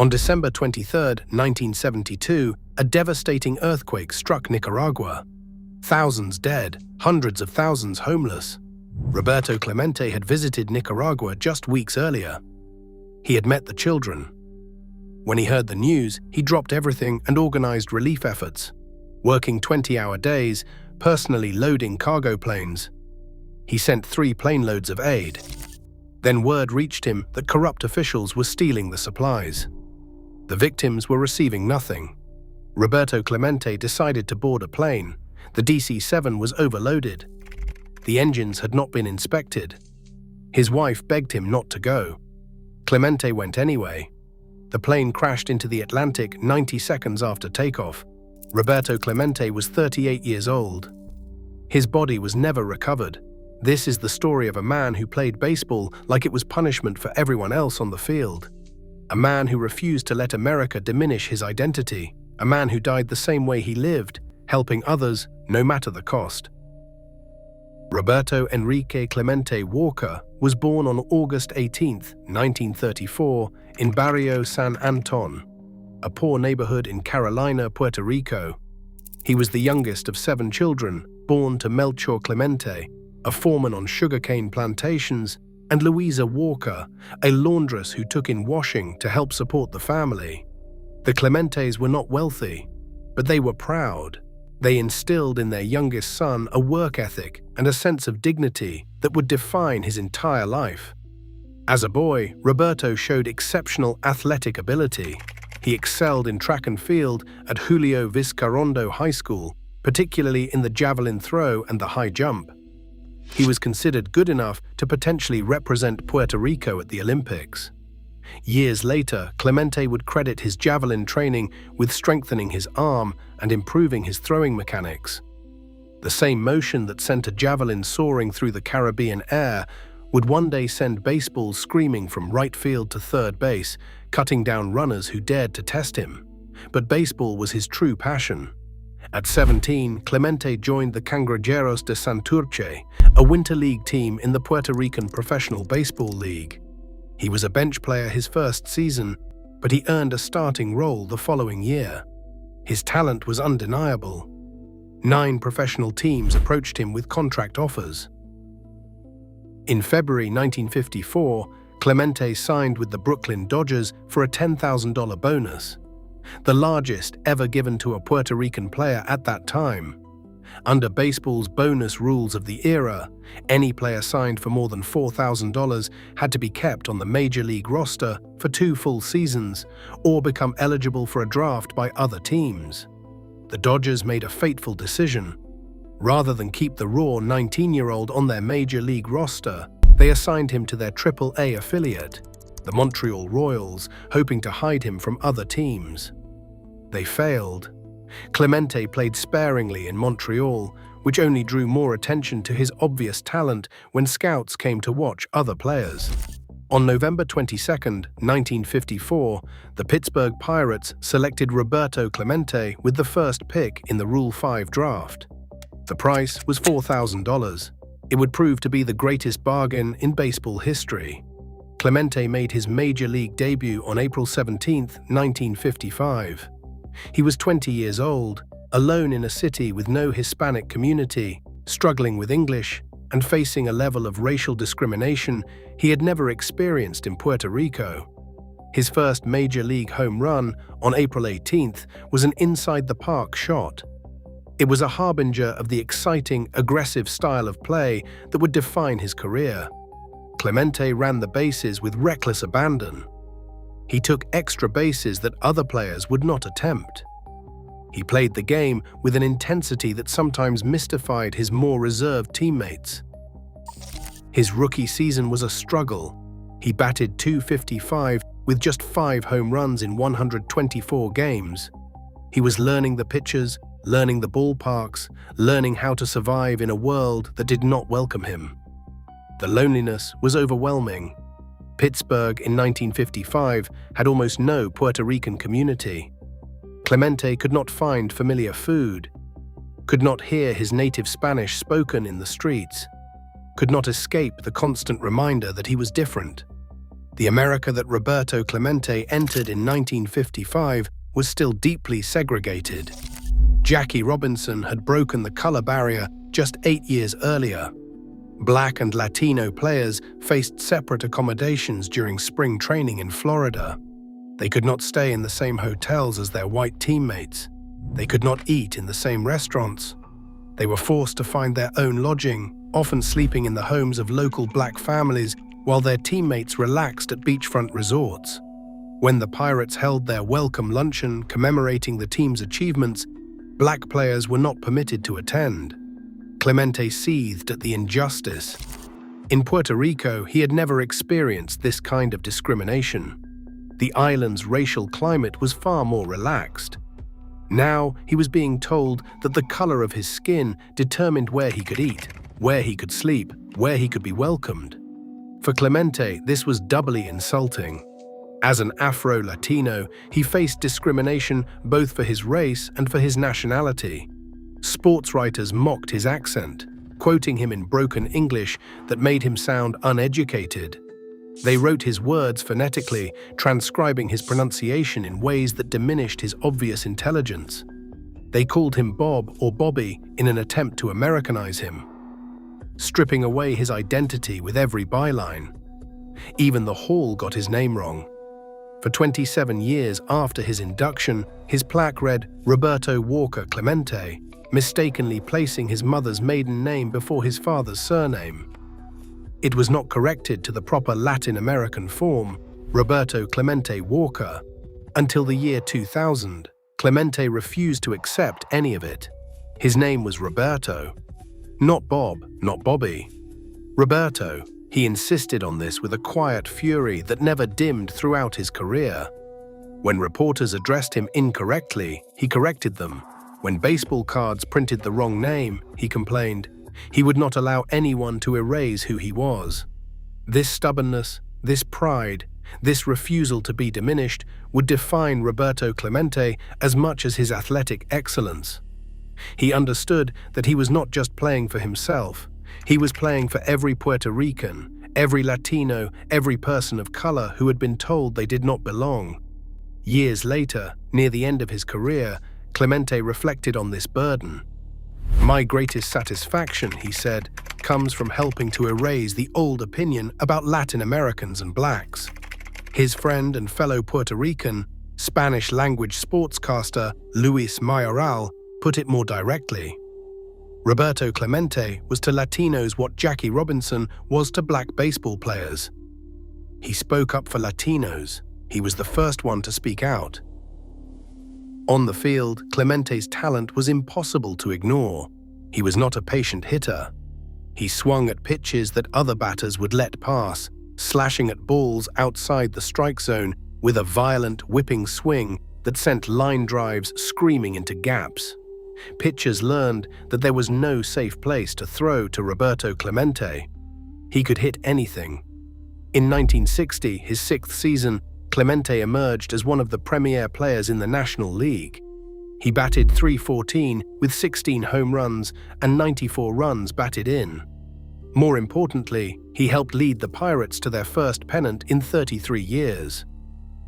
On December 23, 1972, a devastating earthquake struck Nicaragua. Thousands dead, hundreds of thousands homeless. Roberto Clemente had visited Nicaragua just weeks earlier. He had met the children. When he heard the news, he dropped everything and organized relief efforts, working 20-hour days, personally loading cargo planes. He sent 3 plane loads of aid. Then word reached him that corrupt officials were stealing the supplies. The victims were receiving nothing. Roberto Clemente decided to board a plane. The DC-7 was overloaded. The engines had not been inspected. His wife begged him not to go. Clemente went anyway. The plane crashed into the Atlantic 90 seconds after takeoff. Roberto Clemente was 38 years old. His body was never recovered. This is the story of a man who played baseball like it was punishment for everyone else on the field. A man who refused to let America diminish his identity. A man who died the same way he lived, helping others no matter the cost. Roberto Enrique Clemente Walker was born on August 18, 1934, in Barrio San Anton, a poor neighborhood in Carolina, Puerto Rico. He was the youngest of 7 children, born to Melchor Clemente, a foreman on sugarcane plantations, and Louisa Walker, a laundress who took in washing to help support the family. The Clementes were not wealthy, but they were proud. They instilled in their youngest son a work ethic and a sense of dignity that would define his entire life. As a boy, Roberto showed exceptional athletic ability. He excelled in track and field at Julio Vizcarrondo High School, particularly in the javelin throw and the high jump. He was considered good enough to potentially represent Puerto Rico at the Olympics. Years later, Clemente would credit his javelin training with strengthening his arm and improving his throwing mechanics. The same motion that sent a javelin soaring through the Caribbean air would one day send baseballs screaming from right field to third base, cutting down runners who dared to test him. But baseball was his true passion. At 17, Clemente joined the Cangrejeros de Santurce, a winter league team in the Puerto Rican Professional Baseball League. He was a bench player his first season, but he earned a starting role the following year. His talent was undeniable. 9 professional teams approached him with contract offers. In February 1954, Clemente signed with the Brooklyn Dodgers for a $10,000 bonus, the largest ever given to a Puerto Rican player at that time. Under baseball's bonus rules of the era, any player signed for more than $4,000 had to be kept on the major league roster for 2 full seasons or become eligible for a draft by other teams. The Dodgers made a fateful decision. Rather than keep the raw 19-year-old on their major league roster, they assigned him to their Triple-A affiliate, the Montreal Royals, hoping to hide him from other teams. They failed. Clemente played sparingly in Montreal, which only drew more attention to his obvious talent when scouts came to watch other players. On November 22, 1954, the Pittsburgh Pirates selected Roberto Clemente with the first pick in the Rule 5 draft. The price was $4,000. It would prove to be the greatest bargain in baseball history. Clemente made his major league debut on April 17, 1955. He was 20 years old, alone in a city with no Hispanic community, struggling with English, and facing a level of racial discrimination he had never experienced in Puerto Rico. His first major league home run, on April 18th, was an inside-the-park shot. It was a harbinger of the exciting, aggressive style of play that would define his career. Clemente ran the bases with reckless abandon. He took extra bases that other players would not attempt. He played the game with an intensity that sometimes mystified his more reserved teammates. His rookie season was a struggle. He batted .255 with just 5 home runs in 124 games. He was learning the pitches, learning the ballparks, learning how to survive in a world that did not welcome him. The loneliness was overwhelming. Pittsburgh in 1955 had almost no Puerto Rican community. Clemente could not find familiar food, could not hear his native Spanish spoken in the streets, could not escape the constant reminder that he was different. The America that Roberto Clemente entered in 1955 was still deeply segregated. Jackie Robinson had broken the color barrier just 8 years earlier. Black and Latino players faced separate accommodations during spring training in Florida. They could not stay in the same hotels as their white teammates. They could not eat in the same restaurants. They were forced to find their own lodging, often sleeping in the homes of local black families while their teammates relaxed at beachfront resorts. When the Pirates held their welcome luncheon commemorating the team's achievements, black players were not permitted to attend. Clemente seethed at the injustice. In Puerto Rico, he had never experienced this kind of discrimination. The island's racial climate was far more relaxed. Now he was being told that the color of his skin determined where he could eat, where he could sleep, where he could be welcomed. For Clemente, this was doubly insulting. As an Afro-Latino, he faced discrimination both for his race and for his nationality. Sports writers mocked his accent, quoting him in broken English that made him sound uneducated. They wrote his words phonetically, transcribing his pronunciation in ways that diminished his obvious intelligence. They called him Bob or Bobby in an attempt to Americanize him, stripping away his identity with every byline. Even the hall got his name wrong. For 27 years after his induction, his plaque read Roberto Walker Clemente, mistakenly placing his mother's maiden name before his father's surname. It was not corrected to the proper Latin American form, Roberto Clemente Walker. Until the year 2000, Clemente refused to accept any of it. His name was Roberto. Not Bob, not Bobby. Roberto. He insisted on this with a quiet fury that never dimmed throughout his career. When reporters addressed him incorrectly, he corrected them. When baseball cards printed the wrong name, he complained. He would not allow anyone to erase who he was. This stubbornness, this pride, this refusal to be diminished would define Roberto Clemente as much as his athletic excellence. He understood that he was not just playing for himself. He was playing for every Puerto Rican, every Latino, every person of color who had been told they did not belong. Years later, near the end of his career, Clemente reflected on this burden. "My greatest satisfaction," he said, "comes from helping to erase the old opinion about Latin Americans and blacks." His friend and fellow Puerto Rican, Spanish-language sportscaster Luis Mayoral put it more directly. Roberto Clemente was to Latinos what Jackie Robinson was to black baseball players. He spoke up for Latinos. He was the first one to speak out. On the field, Clemente's talent was impossible to ignore. He was not a patient hitter. He swung at pitches that other batters would let pass, slashing at balls outside the strike zone with a violent, whipping swing that sent line drives screaming into gaps. Pitchers learned that there was no safe place to throw to Roberto Clemente. He could hit anything. In 1960, his sixth season, Clemente emerged as one of the premier players in the National League. He batted .314 with 16 home runs and 94 runs batted in. More importantly, he helped lead the Pirates to their first pennant in 33 years.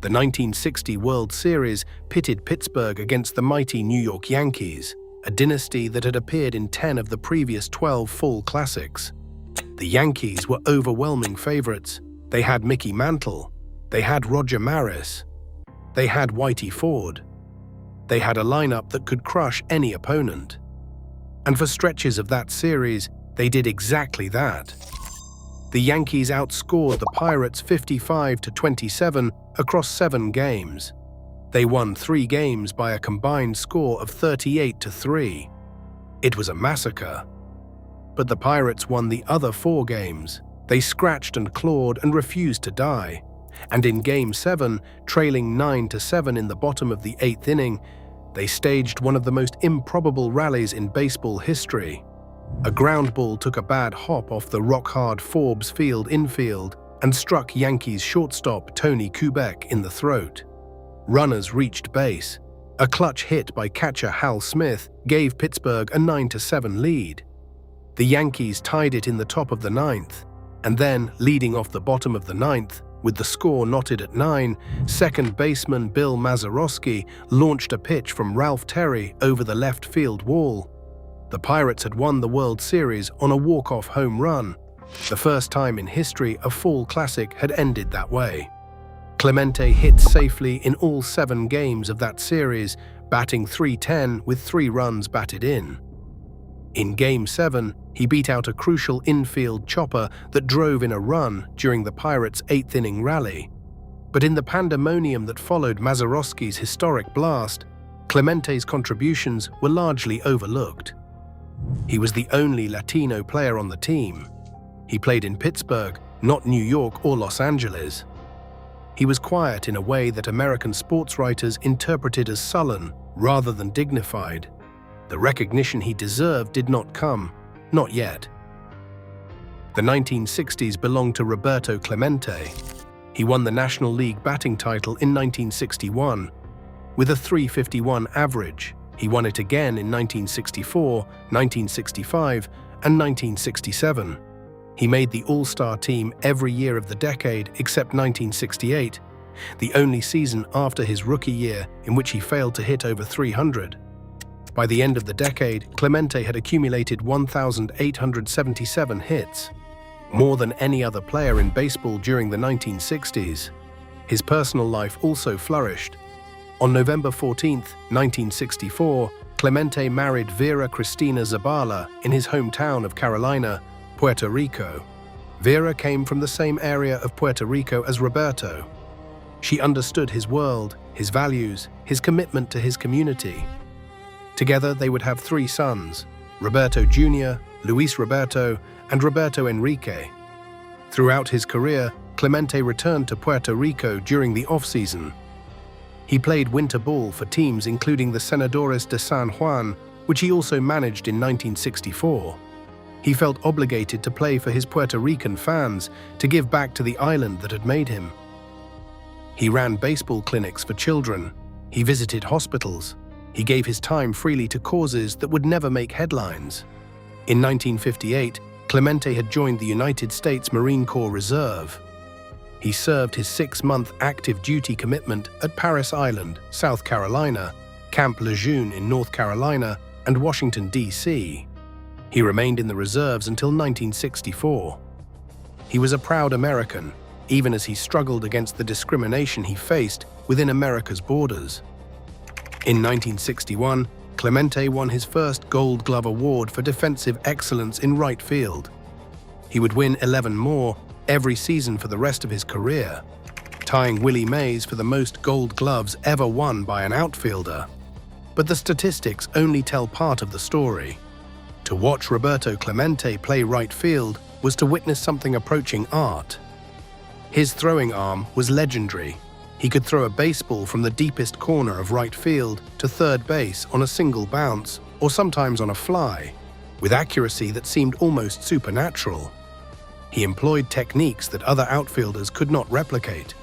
The 1960 World Series pitted Pittsburgh against the mighty New York Yankees, a dynasty that had appeared in 10 of the previous 12 fall classics. The Yankees were overwhelming favorites. They had Mickey Mantle. They had Roger Maris. They had Whitey Ford. They had a lineup that could crush any opponent. And for stretches of that series, they did exactly that. The Yankees outscored the Pirates 55-27 across 7 games. They won 3 games by a combined score of 38-3. It was a massacre. But the Pirates won the other 4 games. They scratched and clawed and refused to die. And in Game 7, trailing 9-7 in the bottom of the 8th inning, they staged one of the most improbable rallies in baseball history. A ground ball took a bad hop off the rock-hard Forbes Field infield and struck Yankees shortstop Tony Kubek in the throat. Runners reached base. A clutch hit by catcher Hal Smith gave Pittsburgh a 9-7 lead. The Yankees tied it in the top of the 9th, and then, leading off the bottom of the 9th, With the score knotted at 9, second baseman Bill Mazeroski launched a pitch from Ralph Terry over the left field wall. The Pirates had won the World Series on a walk-off home run, the first time in history a fall classic had ended that way. Clemente hit safely in all 7 games of that series, batting .310 with 3 runs batted in. In Game 7, he beat out a crucial infield chopper that drove in a run during the Pirates' 8th-inning rally. But in the pandemonium that followed Mazeroski's historic blast, Clemente's contributions were largely overlooked. He was the only Latino player on the team. He played in Pittsburgh, not New York or Los Angeles. He was quiet in a way that American sports writers interpreted as sullen rather than dignified. The recognition he deserved did not come, not yet. The 1960s belonged to Roberto Clemente. He won the National League batting title in 1961. With a .351 average, he won it again in 1964, 1965, and 1967. He made the All-Star team every year of the decade except 1968, the only season after his rookie year in which he failed to hit over 300. By the end of the decade, Clemente had accumulated 1,877 hits, more than any other player in baseball during the 1960s. His personal life also flourished. On November 14, 1964, Clemente married Vera Cristina Zabala in his hometown of Carolina, Puerto Rico. Vera came from the same area of Puerto Rico as Roberto. She understood his world, his values, his commitment to his community. Together, they would have 3 sons, Roberto Jr., Luis Roberto, and Roberto Enrique. Throughout his career, Clemente returned to Puerto Rico during the off-season. He played winter ball for teams including the Senadores de San Juan, which he also managed in 1964. He felt obligated to play for his Puerto Rican fans, to give back to the island that had made him. He ran baseball clinics for children. He visited hospitals. He gave his time freely to causes that would never make headlines. In 1958, Clemente had joined the United States Marine Corps Reserve. He served his 6-month active duty commitment at Parris Island, South Carolina, Camp Lejeune in North Carolina, and Washington, D.C. He remained in the reserves until 1964. He was a proud American, even as he struggled against the discrimination he faced within America's borders. In 1961, Clemente won his first Gold Glove Award for defensive excellence in right field. He would win 11 more every season for the rest of his career, tying Willie Mays for the most Gold Gloves ever won by an outfielder. But the statistics only tell part of the story. To watch Roberto Clemente play right field was to witness something approaching art. His throwing arm was legendary. He could throw a baseball from the deepest corner of right field to third base on a single bounce, or sometimes on a fly, with accuracy that seemed almost supernatural. He employed techniques that other outfielders could not replicate.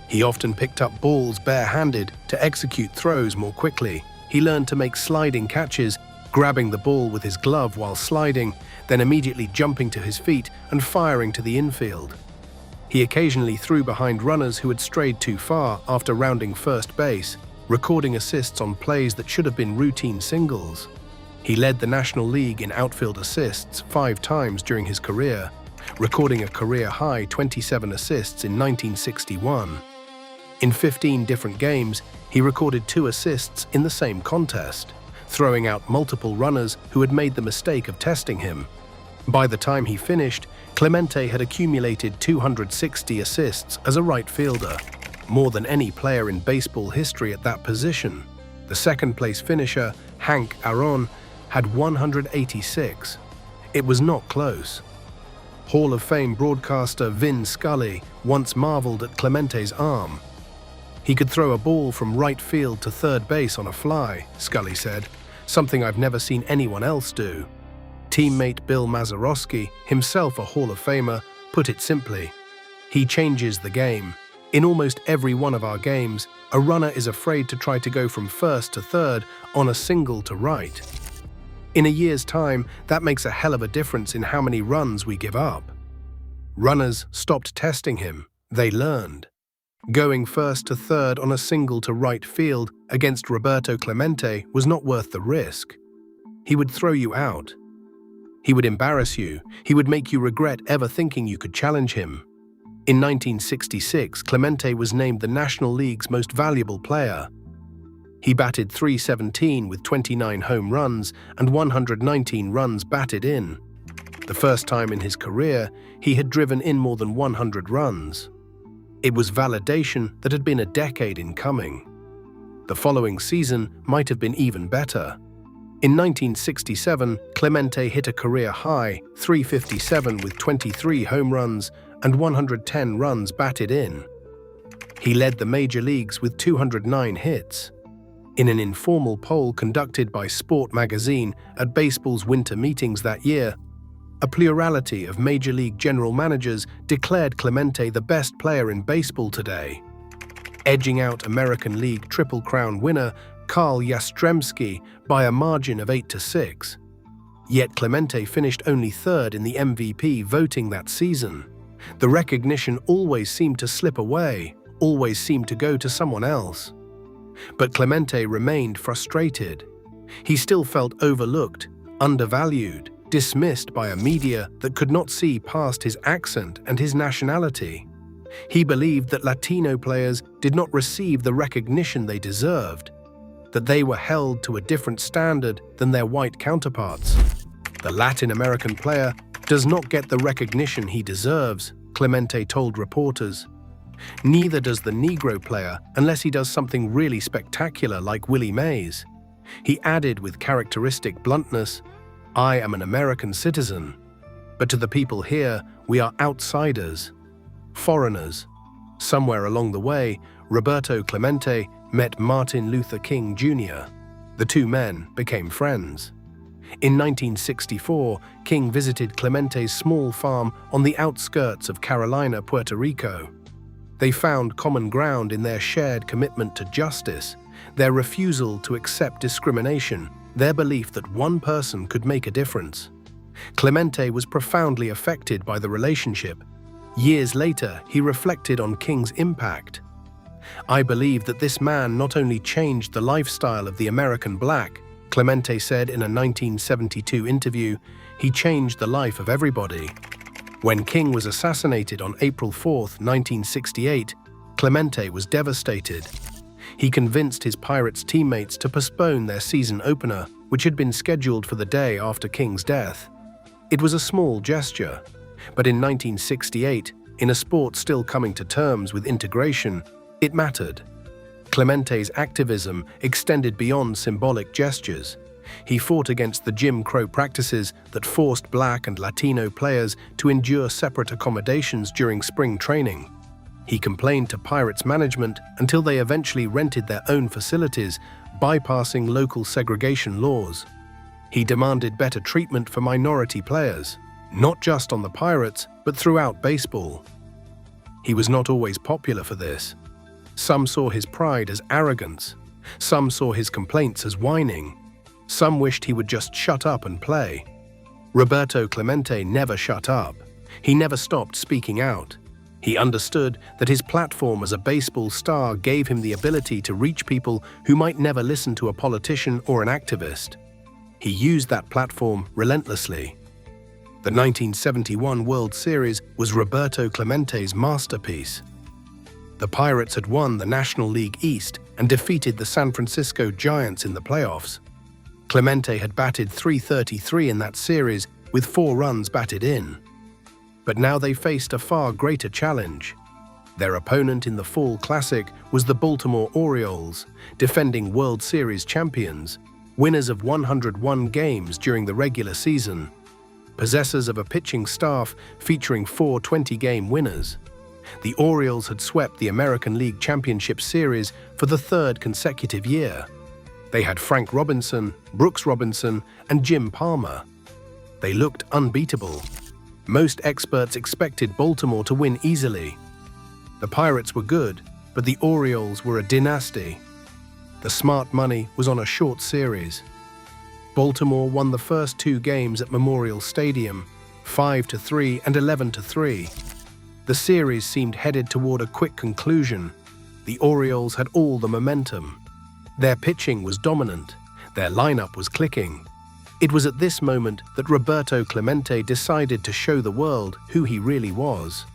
He often picked up balls bare-handed to execute throws more quickly. He learned to make sliding catches, grabbing the ball with his glove while sliding, then immediately jumping to his feet and firing to the infield. He occasionally threw behind runners who had strayed too far after rounding first base, recording assists on plays that should have been routine singles. He led the National League in outfield assists 5 times during his career, recording a career-high 27 assists in 1961. In 15 different games, he recorded 2 assists in the same contest, throwing out multiple runners who had made the mistake of testing him. By the time he finished, Clemente had accumulated 260 assists as a right fielder, more than any player in baseball history at that position. The second-place finisher, Hank Aaron, had 186. It was not close. Hall of Fame broadcaster Vin Scully once marveled at Clemente's arm. He could throw a ball from right field to third base on a fly, Scully said, something I've never seen anyone else do. Teammate Bill Mazeroski, himself a Hall of Famer, put it simply, "He changes the game. In almost every one of our games, a runner is afraid to try to go from first to third on a single to right. In a year's time, that makes a hell of a difference in how many runs we give up." Runners stopped testing him. They learned. Going first to third on a single to right field against Roberto Clemente was not worth the risk. He would throw you out. He would embarrass you. He would make you regret ever thinking you could challenge him. In 1966, Clemente was named the National League's most valuable player. He batted .317 with 29 home runs and 119 runs batted in. The first time in his career, he had driven in more than 100 runs. It was validation that had been a decade in coming. The following season might have been even better. In 1967, Clemente hit a career high, .357 with 23 home runs and 110 runs batted in. He led the major leagues with 209 hits. In an informal poll conducted by Sport magazine at baseball's winter meetings that year, a plurality of Major League general managers declared Clemente the best player in baseball today, edging out American League Triple Crown winner Carl Yastrzemski by a margin of 8-6. Yet Clemente finished only third in the MVP voting that season. The recognition always seemed to slip away, always seemed to go to someone else. But Clemente remained frustrated. He still felt overlooked, undervalued, dismissed by a media that could not see past his accent and his nationality. He believed that Latino players did not receive the recognition they deserved, that they were held to a different standard than their white counterparts. The Latin American player does not get the recognition he deserves, Clemente told reporters. Neither does the Negro player unless he does something really spectacular like Willie Mays. He added with characteristic bluntness, "I am an American citizen, but to the people here, we are outsiders, foreigners." Somewhere along the way, Roberto Clemente met Martin Luther King Jr. The two men became friends. In 1964, King visited Clemente's small farm on the outskirts of Carolina, Puerto Rico. They found common ground in their shared commitment to justice, their refusal to accept discrimination, their belief that one person could make a difference. Clemente was profoundly affected by the relationship. Years later, he reflected on King's impact. "I believe that this man not only changed the lifestyle of the American black," Clemente said in a 1972 interview, "he changed the life of everybody." When King was assassinated on April 4, 1968, Clemente was devastated. He convinced his Pirates teammates to postpone their season opener, which had been scheduled for the day after King's death. It was a small gesture, but in 1968, in a sport still coming to terms with integration, it mattered. Clemente's activism extended beyond symbolic gestures. He fought against the Jim Crow practices that forced Black and Latino players to endure separate accommodations during spring training. He complained to Pirates management until they eventually rented their own facilities, bypassing local segregation laws. He demanded better treatment for minority players, not just on the Pirates, but throughout baseball. He was not always popular for this. Some saw his pride as arrogance. Some saw his complaints as whining. Some wished he would just shut up and play. Roberto Clemente never shut up. He never stopped speaking out. He understood that his platform as a baseball star gave him the ability to reach people who might never listen to a politician or an activist. He used that platform relentlessly. The 1971 World Series was Roberto Clemente's masterpiece. The Pirates had won the National League East and defeated the San Francisco Giants in the playoffs. Clemente had batted .333 in that series with 4 runs batted in. But now they faced a far greater challenge. Their opponent in the Fall Classic was the Baltimore Orioles, defending World Series champions, winners of 101 games during the regular season, possessors of a pitching staff featuring 4 20-game winners. The Orioles had swept the American League Championship Series for the 3rd consecutive year. They had Frank Robinson, Brooks Robinson, and Jim Palmer. They looked unbeatable. Most experts expected Baltimore to win easily. The Pirates were good, but the Orioles were a dynasty. The smart money was on a short series. Baltimore won the first 2 games at Memorial Stadium, 5-3 and 11-3. The series seemed headed toward a quick conclusion. The Orioles had all the momentum. Their pitching was dominant. Their lineup was clicking. It was at this moment that Roberto Clemente decided to show the world who he really was.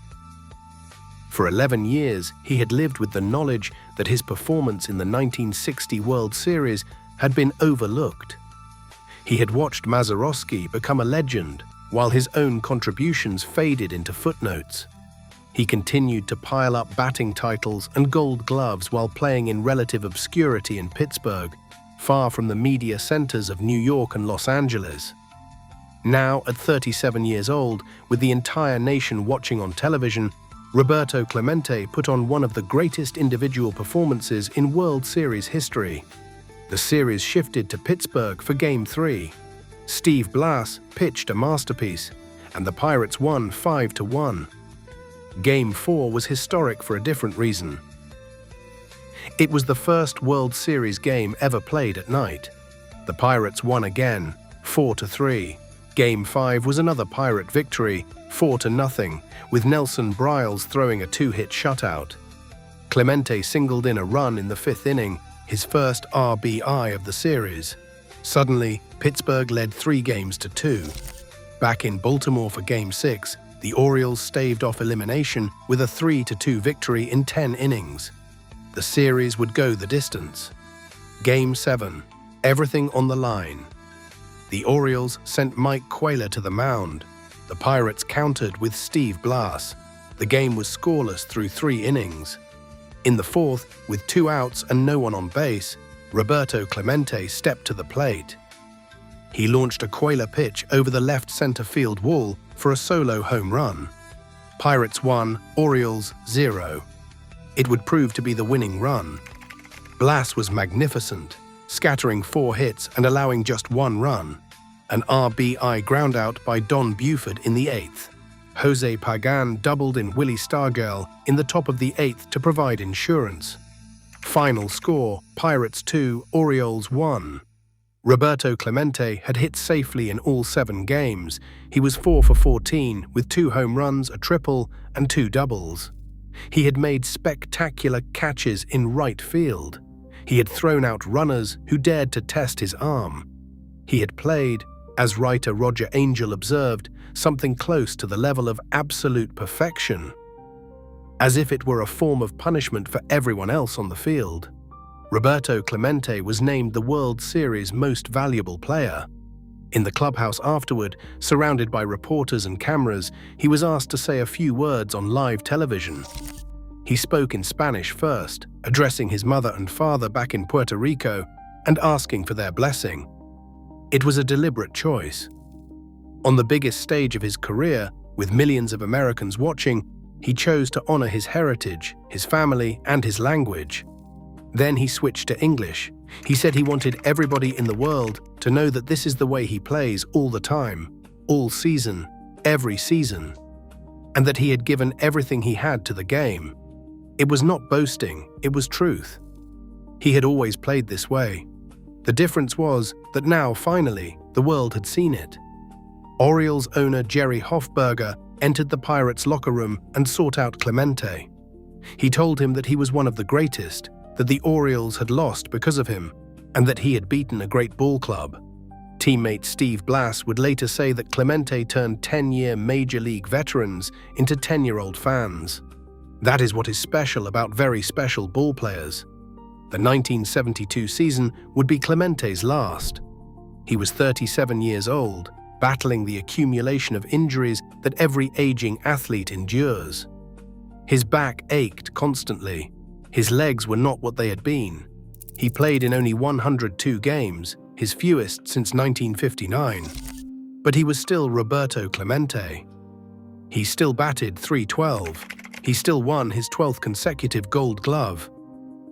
For 11 years, he had lived with the knowledge that his performance in the 1960 World Series had been overlooked. He had watched Mazeroski become a legend, while his own contributions faded into footnotes. He continued to pile up batting titles and gold gloves while playing in relative obscurity in Pittsburgh, far from the media centers of New York and Los Angeles. Now, at 37 years old, with the entire nation watching on television, Roberto Clemente put on one of the greatest individual performances in World Series history. The series shifted to Pittsburgh for Game 3. Steve Blass pitched a masterpiece, and the Pirates won 5-1. Game 4 was historic for a different reason. It was the first World Series game ever played at night. The Pirates won again, 4-3. Game 5 was another Pirate victory, 4-0, with Nelson Briles throwing a 2-hit shutout. Clemente singled in a run in the 5th inning, his first RBI of the series. Suddenly, Pittsburgh led 3-2. Back in Baltimore for Game 6, the Orioles staved off elimination with a 3-2 victory in 10 innings. The series would go the distance. Game 7, everything on the line. The Orioles sent Mike Cuellar to the mound. The Pirates countered with Steve Blass. The game was scoreless through 3 innings. In the 4th, with 2 outs and no one on base, Roberto Clemente stepped to the plate. He launched a Cuellar pitch over the left center field wall for a solo home run. Pirates 1, Orioles 0. It would prove to be the winning run. Blass was magnificent, scattering 4 hits and allowing just 1 run. An RBI groundout by Don Buford in the 8th. Jose Pagan doubled in Willie Stargell in the top of the 8th to provide insurance. Final score, Pirates 2, Orioles 1. Roberto Clemente had hit safely in all 7 games. He was 4 for 14 with 2 home runs, a triple, and 2 doubles. He had made spectacular catches in right field. He had thrown out runners who dared to test his arm. He had played, as writer Roger Angell observed, something close to the level of absolute perfection, as if it were a form of punishment for everyone else on the field. Roberto Clemente was named the World Series Most Valuable Player. In the clubhouse afterward, surrounded by reporters and cameras, he was asked to say a few words on live television. He spoke in Spanish first, addressing his mother and father back in Puerto Rico and asking for their blessing. It was a deliberate choice. On the biggest stage of his career, with millions of Americans watching, he chose to honor his heritage, his family, and his language. Then he switched to English. He said he wanted everybody in the world to know that this is the way he plays all the time, all season, every season, and that he had given everything he had to the game. It was not boasting, it was truth. He had always played this way. The difference was that now, finally, the world had seen it. Orioles owner Jerry Hofberger entered the Pirates' locker room and sought out Clemente. He told him that he was one of the greatest, that the Orioles had lost because of him, and that he had beaten a great ball club. Teammate Steve Blass would later say that Clemente turned 10-year Major League veterans into 10-year-old fans. That is what is special about very special ball players. The 1972 season would be Clemente's last. He was 37 years old, battling the accumulation of injuries that every aging athlete endures. His back ached constantly. His legs were not what they had been. He played in only 102 games, his fewest since 1959. But he was still Roberto Clemente. He still batted .312. He still won his 12th consecutive Gold Glove.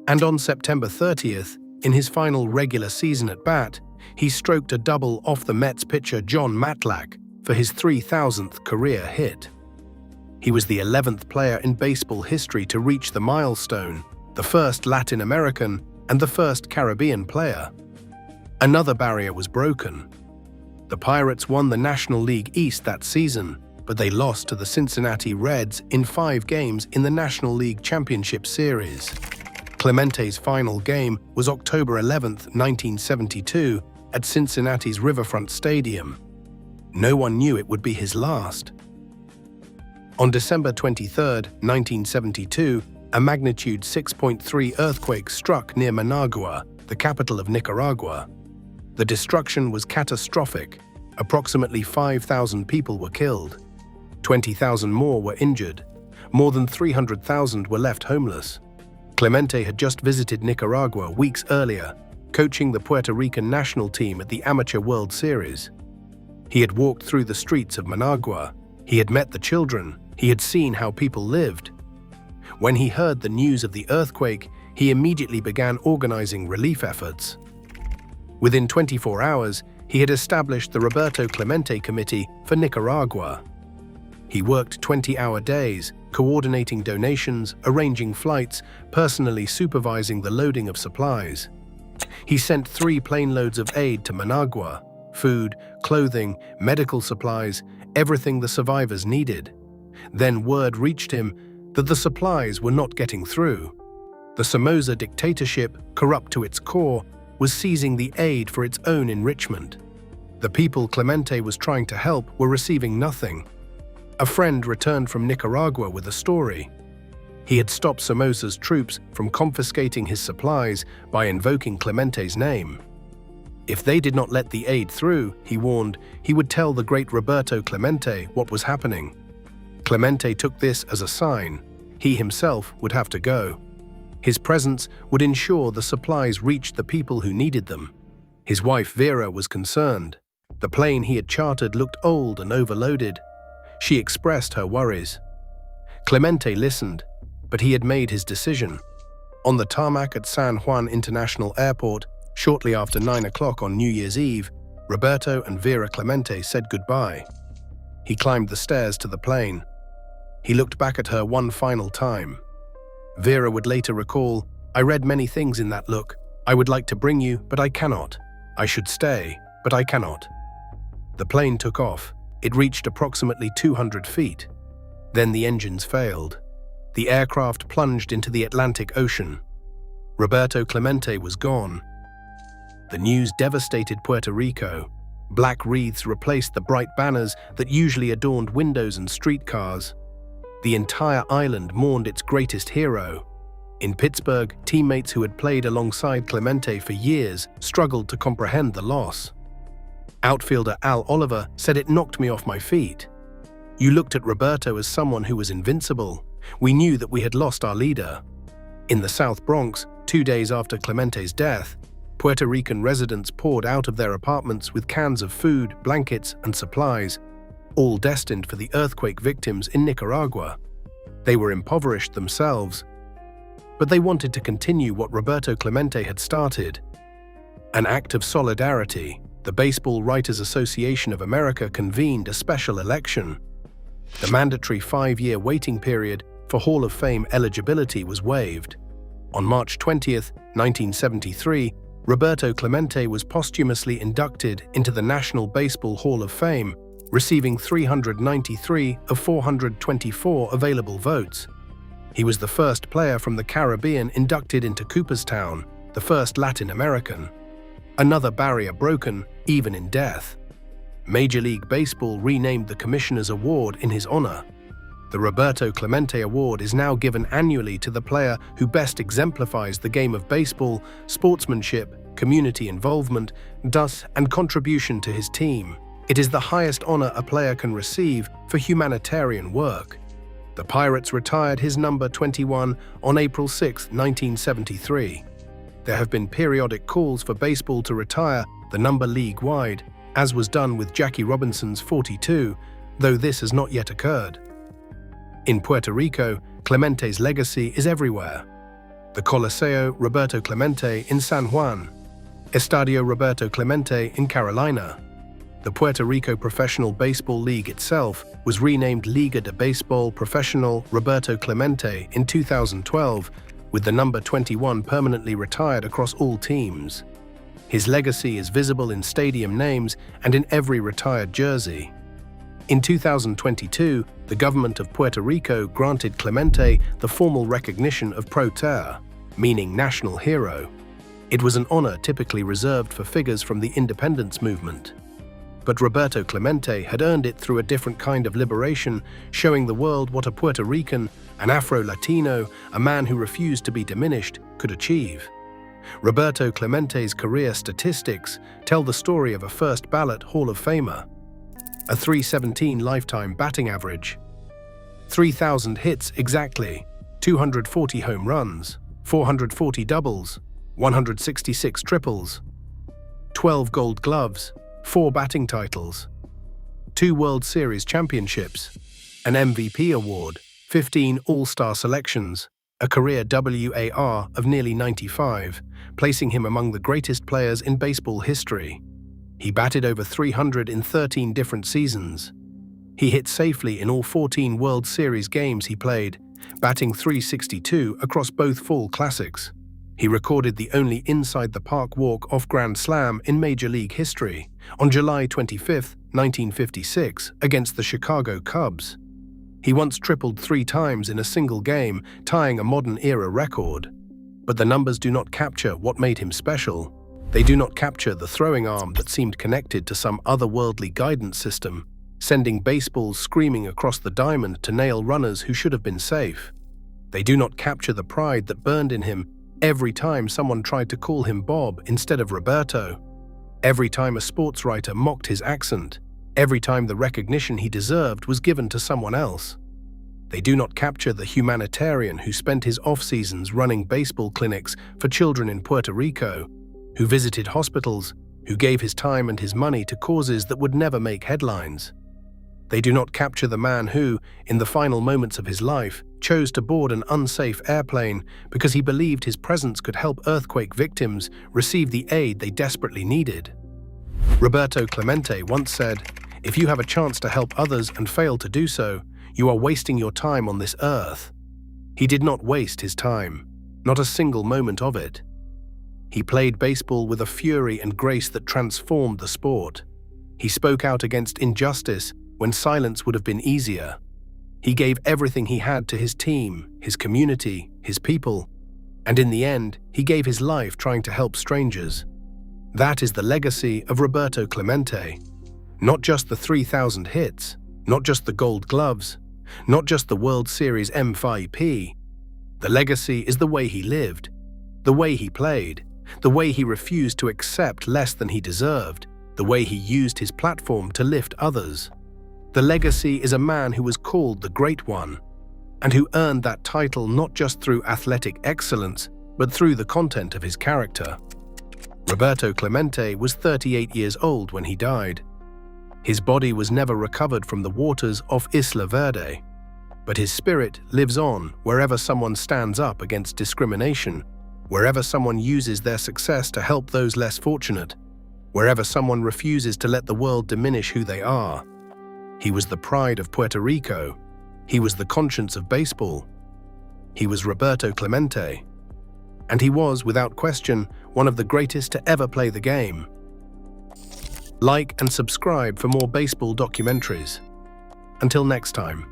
And on September 30th, in his final regular season at bat, he stroked a double off the Mets pitcher John Matlack for his 3,000th career hit. He was the 11th player in baseball history to reach the milestone, the first Latin American and the first Caribbean player. Another barrier was broken. The Pirates won the National League East that season, but they lost to the Cincinnati Reds in 5 games in the National League Championship Series. Clemente's final game was October 11, 1972, at Cincinnati's Riverfront Stadium. No one knew it would be his last. On December 23, 1972, a magnitude 6.3 earthquake struck near Managua, the capital of Nicaragua. The destruction was catastrophic. Approximately 5,000 people were killed. 20,000 more were injured. More than 300,000 were left homeless. Clemente had just visited Nicaragua weeks earlier, coaching the Puerto Rican national team at the Amateur World Series. He had walked through the streets of Managua. He had met the children. He had seen how people lived. When he heard the news of the earthquake, he immediately began organizing relief efforts. Within 24 hours, he had established the Roberto Clemente Committee for Nicaragua. He worked 20-hour days, coordinating donations, arranging flights, personally supervising the loading of supplies. He sent 3 plane loads of aid to Managua: food, clothing, medical supplies, everything the survivors needed. Then word reached him that the supplies were not getting through. The Somoza dictatorship, corrupt to its core, was seizing the aid for its own enrichment. The people Clemente was trying to help were receiving nothing. A friend returned from Nicaragua with a story. He had stopped Somoza's troops from confiscating his supplies by invoking Clemente's name. If they did not let the aid through, he warned, he would tell the great Roberto Clemente what was happening. Clemente took this as a sign. He himself would have to go. His presence would ensure the supplies reached the people who needed them. His wife Vera was concerned. The plane he had chartered looked old and overloaded. She expressed her worries. Clemente listened, but he had made his decision. On the tarmac at San Juan International Airport, shortly after 9 o'clock on New Year's Eve, Roberto and Vera Clemente said goodbye. He climbed the stairs to the plane. He looked back at her one final time. Vera would later recall, "I read many things in that look. I would like to bring you, but I cannot. I should stay, but I cannot." The plane took off. It reached approximately 200 feet. Then the engines failed. The aircraft plunged into the Atlantic Ocean. Roberto Clemente was gone. The news devastated Puerto Rico. Black wreaths replaced the bright banners that usually adorned windows and streetcars. The entire island mourned its greatest hero. In Pittsburgh, teammates who had played alongside Clemente for years struggled to comprehend the loss. Outfielder Al Oliver said, "It knocked me off my feet. You looked at Roberto as someone who was invincible. We knew that we had lost our leader." In the South Bronx, 2 days after Clemente's death, Puerto Rican residents poured out of their apartments with cans of food, blankets, and supplies, all destined for the earthquake victims in Nicaragua. They were impoverished themselves, but they wanted to continue what Roberto Clemente had started. An act of solidarity, the Baseball Writers Association of America convened a special election. The mandatory 5-year waiting period for Hall of Fame eligibility was waived. On March 20, 1973, Roberto Clemente was posthumously inducted into the National Baseball Hall of Fame, receiving 393 of 424 available votes. He was the first player from the Caribbean inducted into Cooperstown, the first Latin American. Another barrier broken, even in death. Major League Baseball renamed the Commissioner's Award in his honor. The Roberto Clemente Award is now given annually to the player who best exemplifies the game of baseball, sportsmanship, community involvement, and contribution to his team. It is the highest honor a player can receive for humanitarian work. The Pirates retired his number 21 on April 6, 1973. There have been periodic calls for baseball to retire the number league-wide, as was done with Jackie Robinson's 42, though this has not yet occurred. In Puerto Rico, Clemente's legacy is everywhere. The Coliseo Roberto Clemente in San Juan, Estadio Roberto Clemente in Carolina. The Puerto Rico Professional Baseball League itself was renamed Liga de Baseball Profesional Roberto Clemente in 2012, with the number 21 permanently retired across all teams. His legacy is visible in stadium names and in every retired jersey. In 2022, the government of Puerto Rico granted Clemente the formal recognition of Pro Ter, meaning national hero. It was an honor typically reserved for figures from the independence movement. But Roberto Clemente had earned it through a different kind of liberation, showing the world what a Puerto Rican, an Afro-Latino, a man who refused to be diminished, could achieve. Roberto Clemente's career statistics tell the story of a first-ballot Hall of Famer. A .317 lifetime batting average, 3,000 hits exactly, 240 home runs, 440 doubles, 166 triples, 12 gold gloves, 4 batting titles, 2 World Series championships, an MVP award, 15 All-Star selections, a career WAR of nearly 95, placing him among the greatest players in baseball history. He batted over 300 in 13 different seasons. He hit safely in all 14 World Series games he played, batting .362 across both fall classics. He recorded the only inside-the-park walk off Grand Slam in Major League history on July 25, 1956, against the Chicago Cubs. He once tripled 3 times in a single game, tying a modern-era record. But the numbers do not capture what made him special. They do not capture the throwing arm that seemed connected to some otherworldly guidance system, sending baseballs screaming across the diamond to nail runners who should have been safe. They do not capture the pride that burned in him every time someone tried to call him Bob instead of Roberto, every time a sports writer mocked his accent, every time the recognition he deserved was given to someone else. They do not capture the humanitarian who spent his off-seasons running baseball clinics for children in Puerto Rico, who visited hospitals, who gave his time and his money to causes that would never make headlines. They do not capture the man who, in the final moments of his life, chose to board an unsafe airplane because he believed his presence could help earthquake victims receive the aid they desperately needed. Roberto Clemente once said, "If you have a chance to help others and fail to do so, you are wasting your time on this earth." He did not waste his time, not a single moment of it. He played baseball with a fury and grace that transformed the sport. He spoke out against injustice when silence would have been easier. He gave everything he had to his team, his community, his people, and in the end, he gave his life trying to help strangers. That is the legacy of Roberto Clemente. Not just the 3,000 hits, not just the gold gloves, not just the World Series MVP. The legacy is the way he lived, the way he played, the way he refused to accept less than he deserved, the way he used his platform to lift others. The legacy is a man who was called the Great One, and who earned that title not just through athletic excellence, but through the content of his character. Roberto Clemente was 38 years old when he died. His body was never recovered from the waters off Isla Verde, but his spirit lives on wherever someone stands up against discrimination, wherever someone uses their success to help those less fortunate, wherever someone refuses to let the world diminish who they are. He was the pride of Puerto Rico. He was the conscience of baseball. He was Roberto Clemente. And he was, without question, one of the greatest to ever play the game. Like and subscribe for more baseball documentaries. Until next time.